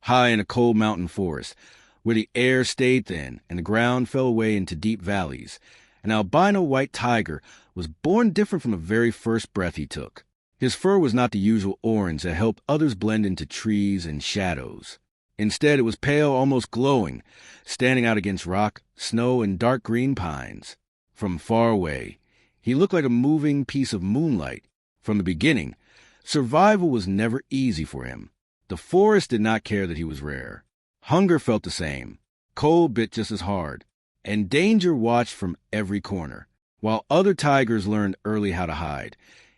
high in a cold mountain forest, where the air stayed thin and the ground fell away into deep valleys. An albino white tiger was born different from the very first breath he took. His fur was not the usual orange that helped others blend into trees and shadows. Instead, it was pale, almost glowing, standing out against rock, snow, and dark green pines. From far away, he looked like a moving piece of moonlight. From the beginning, survival was never easy for him. The forest did not care that he was rare. Hunger felt the same. Cold bit just as hard. And danger watched from every corner. While other tigers learned early how to hide,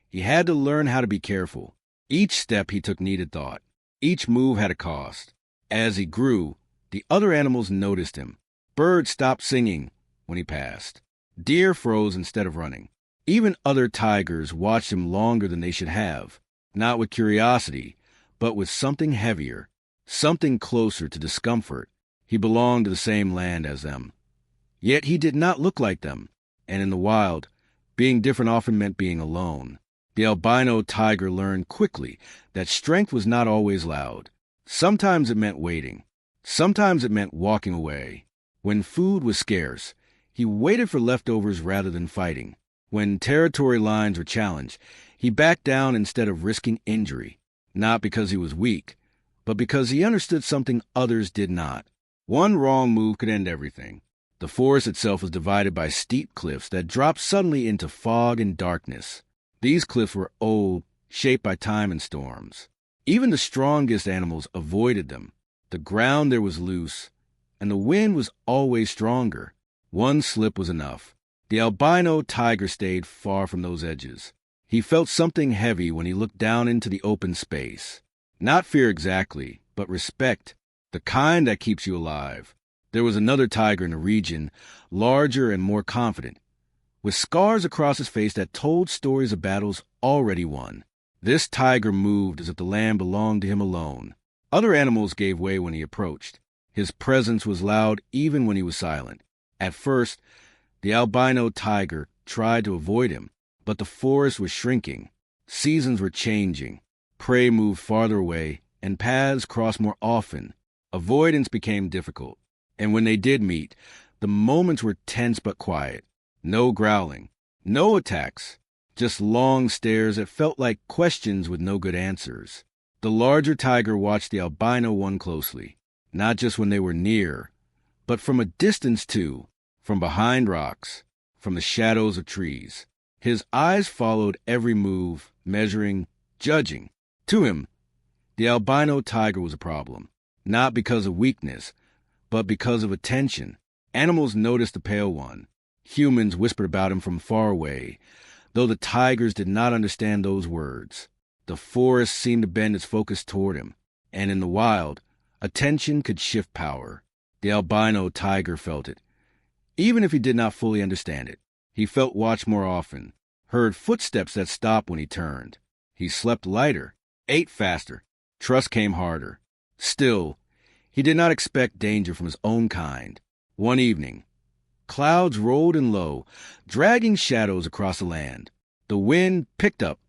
he had to learn how to be careful. Each step he took needed thought. Each move had a cost. As he grew, the other animals noticed him. Birds stopped singing when he passed. Deer froze instead of running. Even other tigers watched him longer than they should have, not with curiosity, but with something heavier, something closer to discomfort. He belonged to the same land as them. Yet he did not look like them, and in the wild, being different often meant being alone. The albino tiger learned quickly that strength was not always loud. Sometimes it meant waiting. Sometimes it meant walking away. When food was scarce, he waited for leftovers rather than fighting. When territory lines were challenged, he backed down instead of risking injury, not because he was weak, but because he understood something others did not. One wrong move could end everything. The forest itself was divided by steep cliffs that dropped suddenly into fog and darkness. These cliffs were old, shaped by time and storms. Even the strongest animals avoided them. The ground there was loose, and the wind was always stronger. One slip was enough. The albino tiger stayed far from those edges. He felt something heavy when he looked down into the open space. Not fear exactly, but respect, the kind that keeps you alive. There was another tiger in the region, larger and more confident, with scars across his face that told stories of battles already won. This tiger moved as if the land belonged to him alone. Other animals gave way when he approached. His presence was loud even when he was silent. At first, the albino tiger tried to avoid him, but the forest was shrinking. Seasons were changing. Prey moved farther away, and paths crossed more often. Avoidance became difficult. And when they did meet, the moments were tense but quiet. No growling, no attacks, just long stares that felt like questions with no good answers. The larger tiger watched the albino one closely, not just when they were near, but from a distance too, from behind rocks, from the shadows of trees. His eyes followed every move, measuring, judging. To him, the albino tiger was a problem, not because of weakness, but because of attention. Animals noticed the pale one. Humans whispered about him from far away, though the tigers did not understand those words. The forest seemed to bend its focus toward him, and in the wild, attention could shift power. The albino tiger felt it. Even if he did not fully understand it, he felt watched more often, heard footsteps that stopped when he turned. He slept lighter, ate faster, trust came harder. Still, he did not expect danger from his own kind. One evening, clouds rolled in low, dragging shadows across the land. The wind picked up,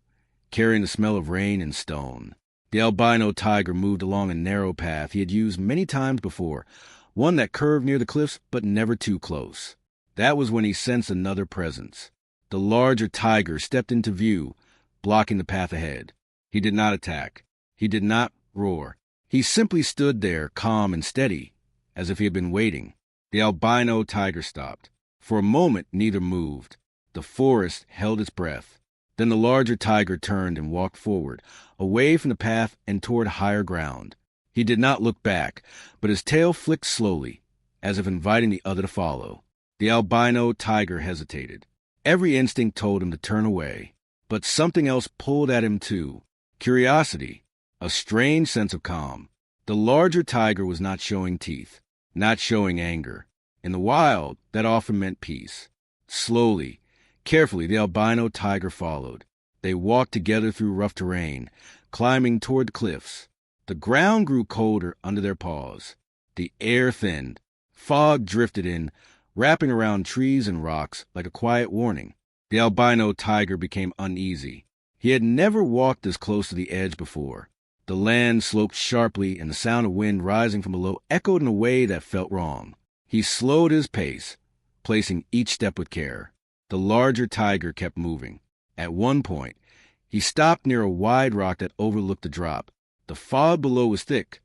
carrying the smell of rain and stone. The albino tiger moved along a narrow path he had used many times before, one that curved near the cliffs but never too close. That was when he sensed another presence. The larger tiger stepped into view, blocking the path ahead. He did not attack. He did not roar. He simply stood there, calm and steady, as if he had been waiting. The albino tiger stopped. For a moment, neither moved. The forest held its breath. Then the larger tiger turned and walked forward, away from the path and toward higher ground. He did not look back, but his tail flicked slowly, as if inviting the other to follow. The albino tiger hesitated. Every instinct told him to turn away, but something else pulled at him too. Curiosity. A strange sense of calm. The larger tiger was not showing teeth, not showing anger. In the wild, that often meant peace. Slowly, carefully, the albino tiger followed. They walked together through rough terrain, climbing toward the cliffs. The ground grew colder under their paws. The air thinned. Fog drifted in, wrapping around trees and rocks like a quiet warning. The albino tiger became uneasy. He had never walked this close to the edge before. The land sloped sharply, and the sound of wind rising from below echoed in a way that felt wrong. He slowed his pace, placing each step with care. The larger tiger kept moving. At one point, he stopped near a wide rock that overlooked the drop. The fog below was thick,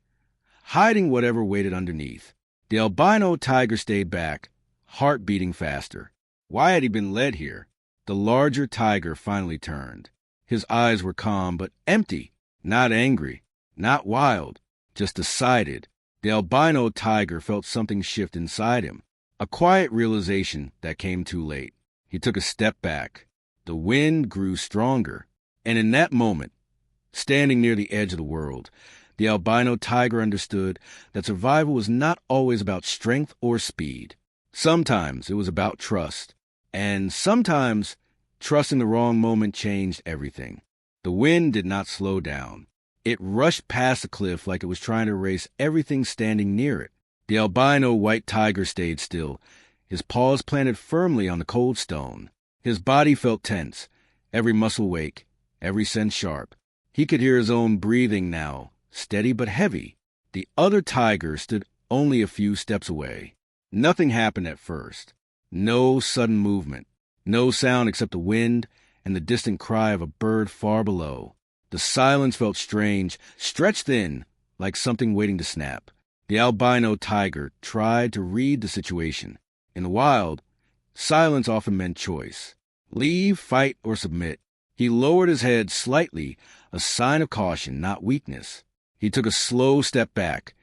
hiding whatever waited underneath. The albino tiger stayed back, heart beating faster. Why had he been led here? The larger tiger finally turned. His eyes were calm but empty, not angry, not wild, just decided. The albino tiger felt something shift inside him, a quiet realization that came too late. He took a step back. The wind grew stronger, and in that moment, standing near the edge of the world, the albino tiger understood that survival was not always about strength or speed. Sometimes it was about trust, and sometimes trust in the wrong moment changed everything. The wind did not slow down. It rushed past the cliff like it was trying to erase everything standing near it. The albino white tiger stayed still, his paws planted firmly on the cold stone. His body felt tense, every muscle awake, every sense sharp. He could hear his own breathing now, steady but heavy. The other tiger stood only a few steps away. Nothing happened at first. No sudden movement. No sound except the wind and the distant cry of a bird far below. The silence felt strange, stretched thin, like something waiting to snap. The albino tiger tried to read the situation. In the wild, silence often meant choice. Leave, fight, or submit. He lowered his head slightly, a sign of caution, not weakness. He took a slow step back,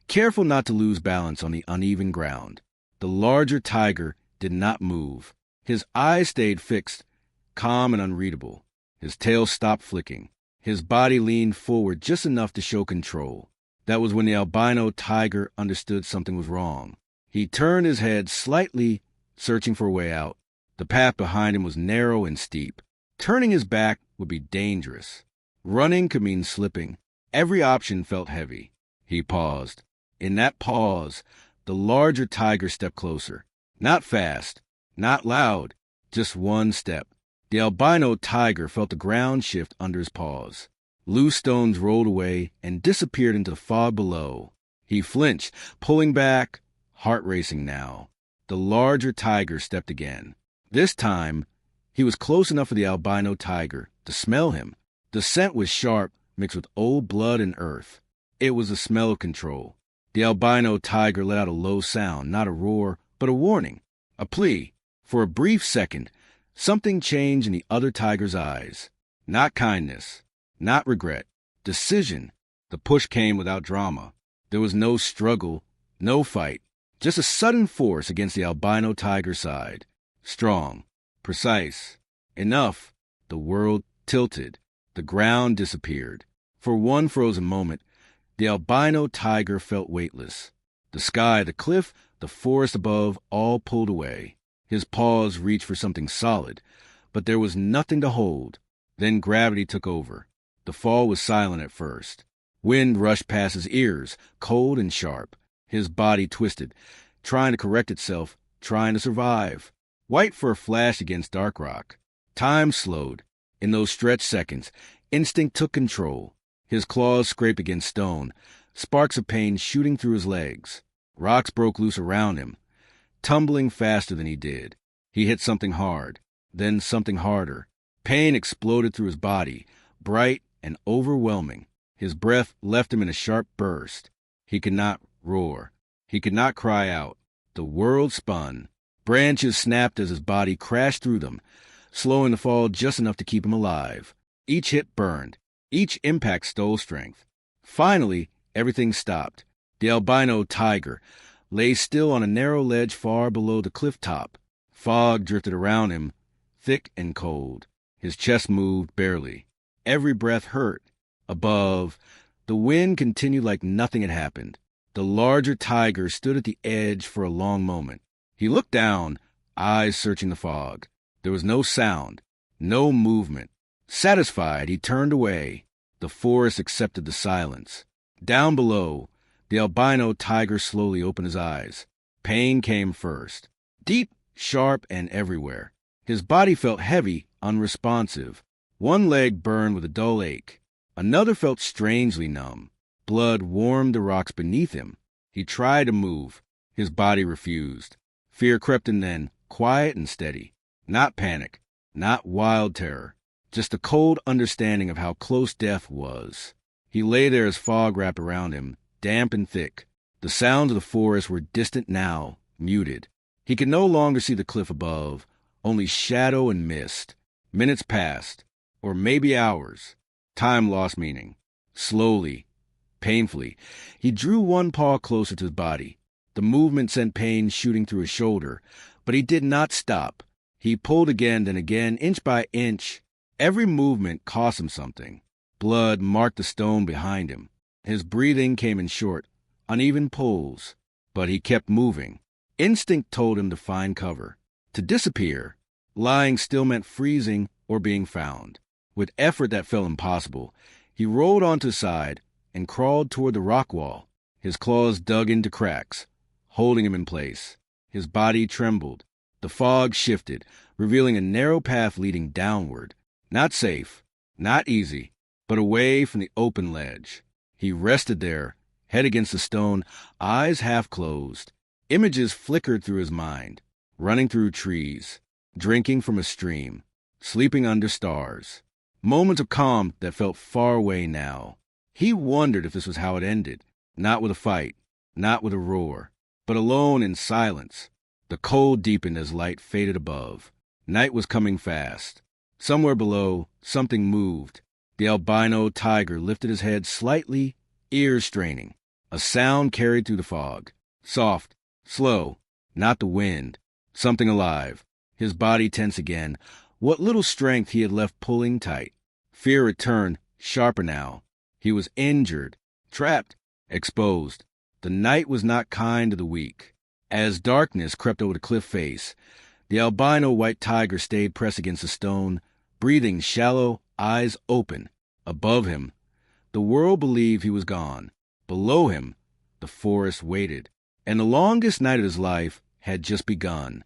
careful not to lose balance on the uneven ground. The larger tiger did not move. His eyes stayed fixed, calm and unreadable. His tail stopped flicking. His body leaned forward just enough to show control. That was when the albino tiger understood something was wrong. He turned his head slightly, searching for a way out. The path behind him was narrow and steep. Turning his back would be dangerous. Running could mean slipping. Every option felt heavy. He paused. In that pause, the larger tiger stepped closer. Not fast, not loud, just one step. The albino tiger felt the ground shift under his paws. Loose stones rolled away and disappeared into the fog below. He flinched, pulling back, heart racing now. The larger tiger stepped again. This time, he was close enough for the albino tiger to smell him. The scent was sharp, mixed with old blood and earth. It was the smell of control. The albino tiger let out a low sound, not a roar, but a warning, a plea. For a brief second, something changed in the other tiger's eyes. Not kindness, not regret, decision. The push came without drama. There was no struggle, no fight, just a sudden force against the albino tiger's side. Strong, precise, enough. The world tilted. The ground disappeared. For one frozen moment, the albino tiger felt weightless. The sky, the cliff, the forest above, all pulled away. His paws reached for something solid, but there was nothing to hold. Then gravity took over. The fall was silent at first. Wind rushed past his ears, cold and sharp. His body twisted, trying to correct itself, trying to survive. White for a flash against dark rock. Time slowed. In those stretched seconds, instinct took control. His claws scraped against stone, sparks of pain shooting through his legs. Rocks broke loose around him, tumbling faster than he did. He hit something hard, then something harder. Pain exploded through his body, bright and overwhelming. His breath left him in a sharp burst. He could not roar. He could not cry out. The world spun. Branches snapped as his body crashed through them, slowing the fall just enough to keep him alive. Each hit burned. Each impact stole strength. Finally, everything stopped. The albino tiger lay still on a narrow ledge far below the cliff top. Fog drifted around him, thick and cold. His chest moved barely. Every breath hurt. Above, the wind continued like nothing had happened. The larger tiger stood at the edge for a long moment. He looked down, eyes searching the fog. There was no sound, no movement. Satisfied, he turned away. The forest accepted the silence. Down below, the albino tiger slowly opened his eyes. Pain came first. Deep, sharp, and everywhere. His body felt heavy, unresponsive. One leg burned with a dull ache. Another felt strangely numb. Blood warmed the rocks beneath him. He tried to move. His body refused. Fear crept in then, quiet and steady. Not panic, not wild terror, just a cold understanding of how close death was. He lay there as fog wrapped around him, damp and thick. The sounds of the forest were distant now, muted. He could no longer see the cliff above, only shadow and mist. Minutes passed, or maybe hours. Time lost meaning. Slowly, painfully, he drew one paw closer to his body. The movement sent pain shooting through his shoulder, but he did not stop. He pulled again, then again, inch by inch. Every movement cost him something. Blood marked the stone behind him. His breathing came in short, uneven pulls, but he kept moving. Instinct told him to find cover, to disappear. Lying still meant freezing or being found. With effort that felt impossible, he rolled onto his side and crawled toward the rock wall. His claws dug into cracks, holding him in place. His body trembled. The fog shifted, revealing a narrow path leading downward. Not safe, not easy, but away from the open ledge. He rested there, head against the stone, eyes half closed. Images flickered through his mind, running through trees, drinking from a stream, sleeping under stars. Moments of calm that felt far away now. He wondered if this was how it ended, not with a fight, not with a roar, but alone in silence. The cold deepened as light faded above. Night was coming fast. Somewhere below, something moved. The albino tiger lifted his head slightly, ears straining. A sound carried through the fog. Soft, slow, not the wind. Something alive. His body tense again. What little strength he had left pulling tight. Fear returned, sharper now. He was injured, trapped, exposed. The night was not kind to the weak. As darkness crept over the cliff face, the albino white tiger stayed pressed against the stone, breathing shallow, eyes open. Above him, the world believed he was gone. Below him, the forest waited. And the longest night of his life had just begun.